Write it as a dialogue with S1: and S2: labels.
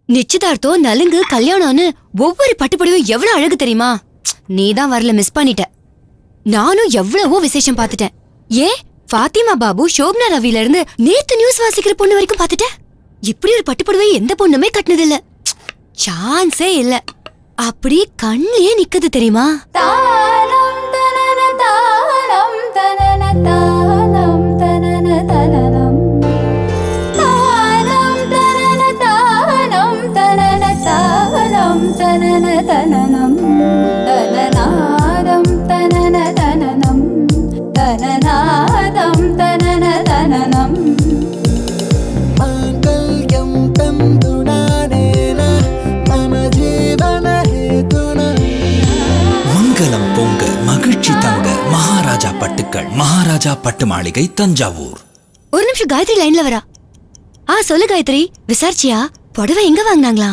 S1: நிச்சயதார்த்தம், நலுங்கு, கல்யாணம்னு ஒவ்வொரு பட்டுப்படியும் எவ்வளவு அழகு தெரியுமா? நீதான் வரல, மிஸ் பண்ணிட்ட. நானும் எவ்வளவோ விசேஷம் பாத்துட்டேன். ஏன் ஃபாத்திமா பாபு, ஷோப்னா ரவில இருந்து நேத்து நியூஸ் வாசிக்கிற பொண்ணு வரைக்கும் பாத்துட்டேன். இப்படி ஒரு பட்டுப்படவை எந்த பொண்ணுமே கட்டினது இல்ல. சான்ஸே இல்ல. அப்படி கண்ணிலே நிக்குது தெரியுமா? தானம் தனன தானம் தனன தானம் தனன தனனம் தானம் தனன தானம் தனன தானம் தனன தனனம் தனநாதம் தனன தனனம் தனநாதம் தனன தனனம்.
S2: மங்களம் பொங்க, மகிழ்ச்சி தங்க. மகாராஜா பட்டுக்கள், மகாராஜா பட்டு மாளிகை, தஞ்சாவூர்.
S1: ஒரு நிமிஷம், காயத்ரி லைன்ல வரா. சொல்லு காயத்ரி, விசாரிச்சியா? புடவை எங்க வாங்கினாங்களா?